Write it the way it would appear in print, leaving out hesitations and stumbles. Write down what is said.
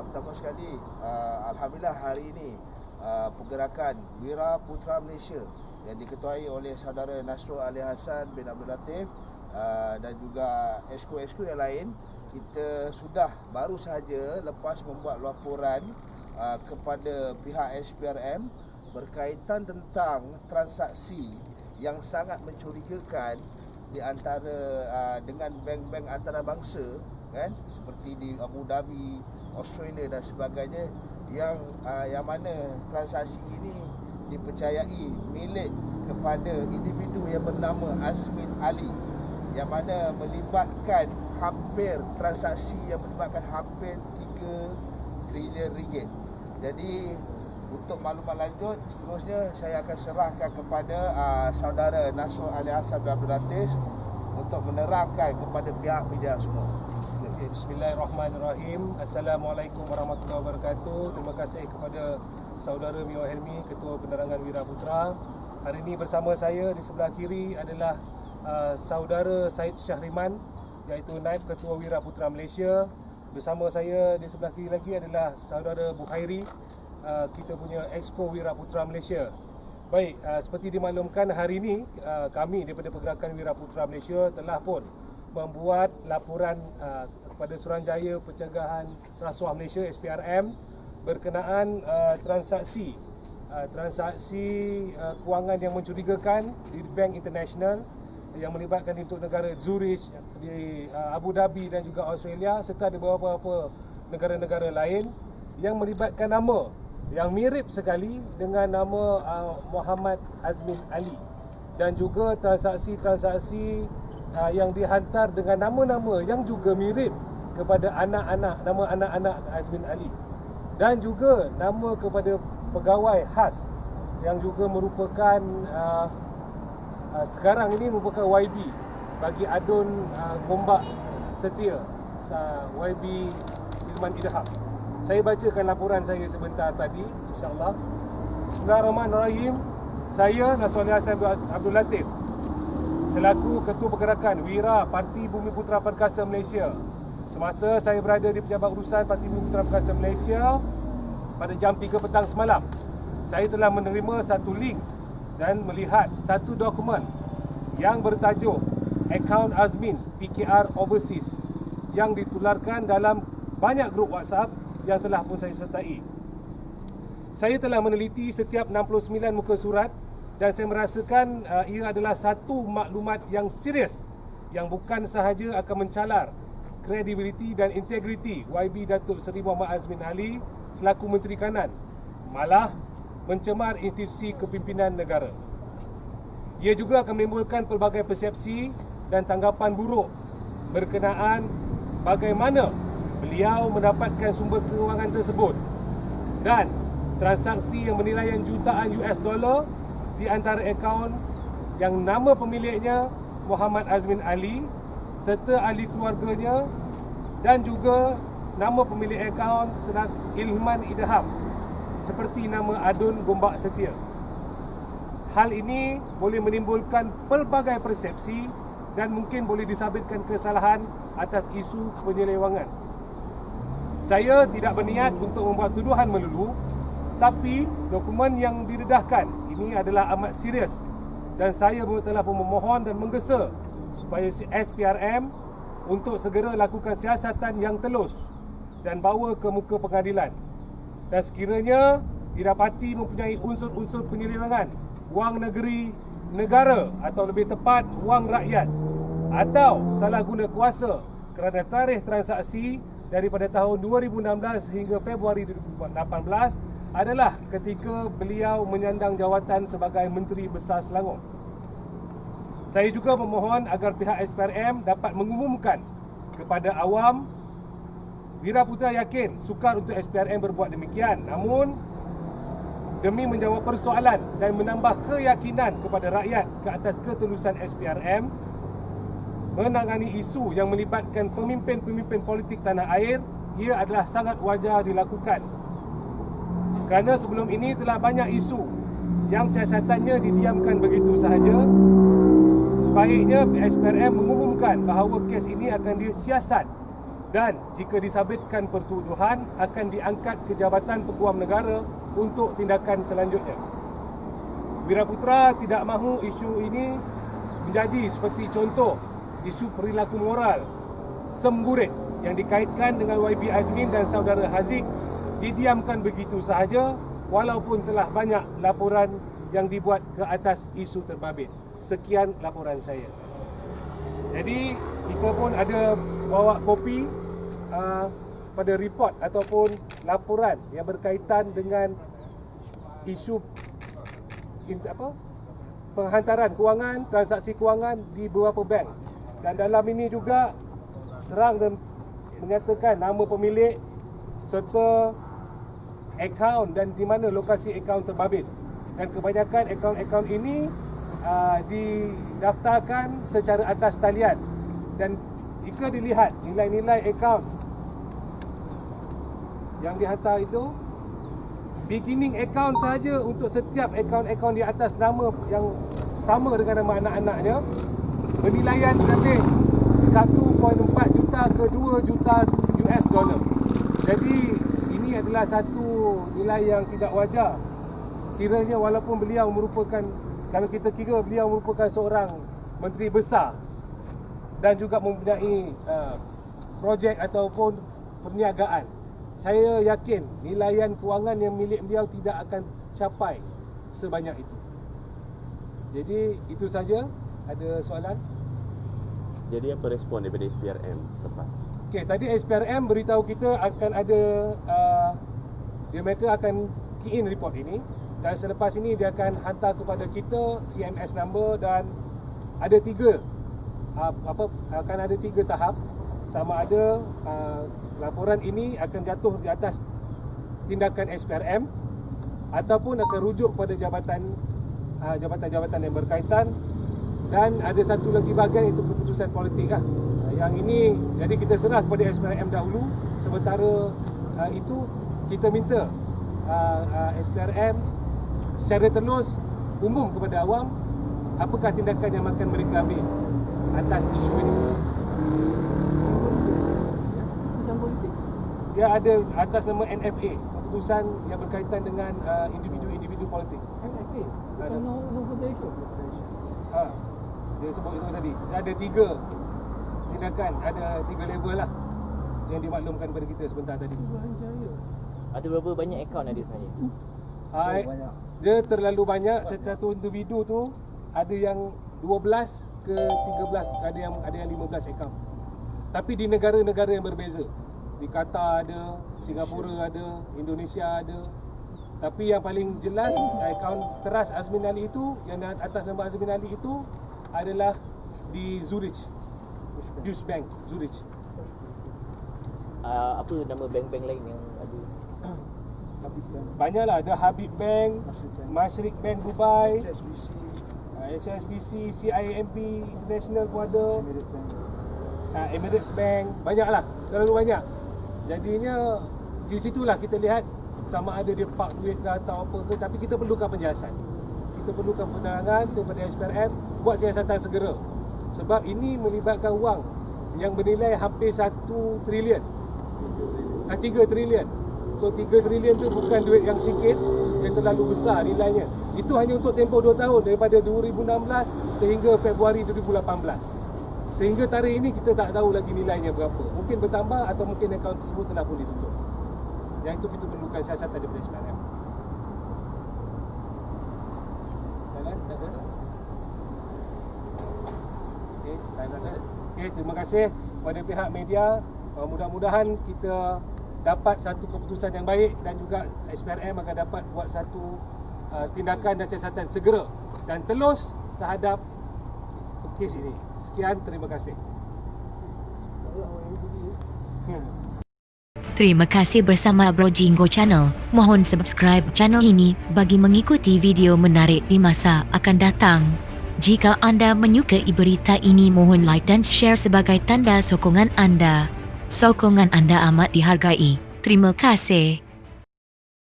pertama sekali alhamdulillah hari ini pergerakan Wira Putra Malaysia yang diketuai oleh saudara Nasrul Ali Hassan bin Abdul Latif dan juga esko-esko yang lain, kita sudah baru sahaja lepas membuat laporan kepada pihak SPRM berkaitan tentang transaksi yang sangat mencurigakan di antara dengan bank-bank antarabangsa, kan, seperti di Abu Dhabi, Australia dan sebagainya, yang mana transaksi ini dipercayai milik kepada individu yang bernama Azmin Ali, yang mana melibatkan transaksi yang melibatkan hampir 3 trilion ringgit. Jadi untuk maklumat lanjut seterusnya saya akan serahkan kepada saudara Nasrul Ali Hassan bin Abdul Latif untuk menerangkan kepada pihak media semua. Bismillahirrahmanirrahim. Assalamualaikum warahmatullahi wabarakatuh. Terima kasih kepada saudara Mio Helmi, Ketua Penerangan Wira Putra. Hari ini bersama saya di sebelah kiri adalah saudara Syed Syahriman, iaitu Naib Ketua Wira Putra Malaysia. Bersama saya di sebelah kiri lagi adalah saudara Bukhairi, kita punya Exco Wira Putra Malaysia. Baik, seperti dimaklumkan, hari ini kami daripada Pergerakan Wira Putra Malaysia telah pun membuat laporan kepada Suruhanjaya Pencegahan Rasuah Malaysia SPRM berkenaan transaksi kewangan yang mencurigakan di Bank International yang melibatkan untuk negara Zurich, di Abu Dhabi dan juga Australia, serta di beberapa negara-negara lain yang melibatkan nama yang mirip sekali dengan nama Muhammad Azmin Ali, dan juga transaksi-transaksi yang dihantar dengan nama-nama yang juga mirip kepada nama anak-anak Azmin Ali, dan juga nama kepada pegawai khas yang juga merupakan sekarang ini merupakan YB bagi adun Gombak Setia, YB Ilman Idham. Saya bacakan laporan saya sebentar tadi, insya-Allah. Bismillahirrahmanirrahim. Saya Nasrul Ali Hassan Abdul Latif selaku Ketua Pergerakan Wira Parti Bumi Putera Perkasa Malaysia. Semasa saya berada di Pejabat Urusan Parti Bumi Putera Perkasa Malaysia pada jam 3 petang semalam, saya telah menerima satu link dan melihat satu dokumen yang bertajuk Akaun Azmin PKR Overseas yang ditularkan dalam banyak grup WhatsApp yang telah pun saya sertai. Saya telah meneliti setiap 69 muka surat dan saya merasakan ia adalah satu maklumat yang serius yang bukan sahaja akan mencalar kredibiliti dan integriti YB Datuk Seri Muhammad Azmin Ali selaku Menteri Kanan, malah mencemar institusi kepimpinan negara. Ia juga akan menimbulkan pelbagai persepsi dan tanggapan buruk berkenaan bagaimana beliau mendapatkan sumber kewangan tersebut dan transaksi yang bernilaian jutaan US dollar di antara akaun yang nama pemiliknya Muhammad Azmin Ali serta ahli keluarganya, dan juga nama pemilik akaun Ilman Idham seperti nama adun Gombak Setia. Hal ini boleh menimbulkan pelbagai persepsi dan mungkin boleh disabitkan kesalahan atas isu penyelewangan. Saya tidak berniat untuk membuat tuduhan melulu, tapi dokumen yang didedahkan ini adalah amat serius dan saya telah memohon dan menggesa supaya SPRM untuk segera lakukan siasatan yang telus dan bawa ke muka pengadilan. Dan sekiranya didapati mempunyai unsur-unsur penyelewangan wang negara atau lebih tepat wang rakyat atau salah guna kuasa kerana tarikh transaksi daripada tahun 2016 hingga Februari 2018 adalah ketika beliau menyandang jawatan sebagai Menteri Besar Selangor. Saya juga memohon agar pihak SPRM dapat mengumumkan kepada awam. Wira Putra yakin sukar untuk SPRM berbuat demikian, namun demi menjawab persoalan dan menambah keyakinan kepada rakyat ke atas ketulusan SPRM menangani isu yang melibatkan pemimpin-pemimpin politik tanah air, ia adalah sangat wajar dilakukan. Kerana sebelum ini telah banyak isu yang siasatannya didiamkan begitu sahaja. Sebaiknya SPRM mengumumkan bahawa kes ini akan disiasat dan jika disabitkan pertuduhan akan diangkat ke Jabatan Peguam Negara untuk tindakan selanjutnya. Wiraputra tidak mahu isu ini menjadi seperti contoh isu perilaku moral semburit yang dikaitkan dengan YB Azmin dan saudara Haziq didiamkan begitu sahaja walaupun telah banyak laporan yang dibuat ke atas isu terbabit. Sekian laporan saya. Jadi kita pun ada bawa kopi pada report ataupun laporan yang berkaitan dengan isu penghantaran kewangan, transaksi kewangan di beberapa bank. Dan dalam ini juga terang dan menyatakan nama pemilik serta akaun dan di mana lokasi akaun terbabit. Dan kebanyakan akaun-akaun ini didaftarkan secara atas talian. Dan jika dilihat nilai-nilai akaun yang dihantar itu, beginning account sahaja untuk setiap akaun-akaun di atas nama yang sama dengan nama anak-anaknya, penilaian lebih 1.4 juta ke 2 juta US dollar. Jadi ini adalah satu nilai yang tidak wajar. Sekiranya walaupun beliau merupakan, kalau kita kira beliau merupakan seorang menteri besar dan juga mempunyai projek ataupun perniagaan, saya yakin nilaian kewangan yang milik beliau tidak akan capai sebanyak itu. Jadi itu saja. Ada soalan? Jadi apa respon daripada SPRM selepas? Okey, tadi SPRM beritahu kita akan ada mereka akan key in report ini, dan selepas ini dia akan hantar kepada kita CMS number, dan ada akan ada tiga tahap. Sama ada laporan ini akan jatuh di atas tindakan SPRM ataupun akan rujuk pada jabatan-jabatan yang berkaitan. Dan ada satu lagi bahagian itu keputusan politik lah. Yang ini jadi kita serah kepada SPRM dahulu. Sementara itu kita minta SPRM secara telus umum kepada awam apakah tindakan yang akan mereka ambil atas isu ini. Dia ada atas nama NFA, keputusan yang berkaitan dengan individu-individu politik. NFA? Bukan Nova Malaysia? Dia sebut itu tadi. Ada tiga tindakan, ada tiga level lah yang dimaklumkan kepada kita sebentar tadi. Ada berapa banyak akaun ada sebenarnya? Dia terlalu banyak. Satu individu tu ada yang 12 ke 13, ada yang 15 akaun. Tapi di negara-negara yang berbeza. Di Qatar ada, Singapura ada, Indonesia ada. Tapi yang paling jelas akaun teras Azmin Ali itu, yang atas nama Azmin Ali itu adalah di Zurich, Deutsche Bank, Zurich. Apa nama bank-bank lain yang ada? Banyaklah, ada Habib Bank, Mashrik Bank Dubai, HSBC, HSBC, CIMB International pun ada, Emirates Bank, banyaklah, terlalu banyak. Jadinya di situlah kita lihat sama ada dia park duit ke atau apa ke, tapi kita perlukan penjelasan. Kita perlukan penerangan daripada SPRM, buat siasatan segera. Sebab ini melibatkan wang yang bernilai hampir 1 trilion. 3 trilion. So 3 trilion tu bukan duit yang sikit, yang terlalu besar nilainya. Itu hanya untuk tempoh 2 tahun daripada 2016 sehingga Februari 2018. Sehingga tarikh ini kita tak tahu lagi nilainya berapa. Mungkin bertambah atau mungkin akaun tersebut telah pun ditutup. Yang itu kita perlukan siasatan daripada SPRM. Soalan? Tak ada? Okey, tak ada. Okey, terima kasih kepada pihak media. Mudah-mudahan kita dapat satu keputusan yang baik dan juga SPRM akan dapat buat satu tindakan dan siasatan segera dan telus terhadap kes ini. Sekian, terima kasih. Terima kasih bersama Bro Jingo Channel. Mohon subscribe channel ini bagi mengikuti video menarik di masa akan datang. Jika anda menyukai berita ini, mohon like dan share sebagai tanda sokongan anda. Sokongan anda amat dihargai. Terima kasih.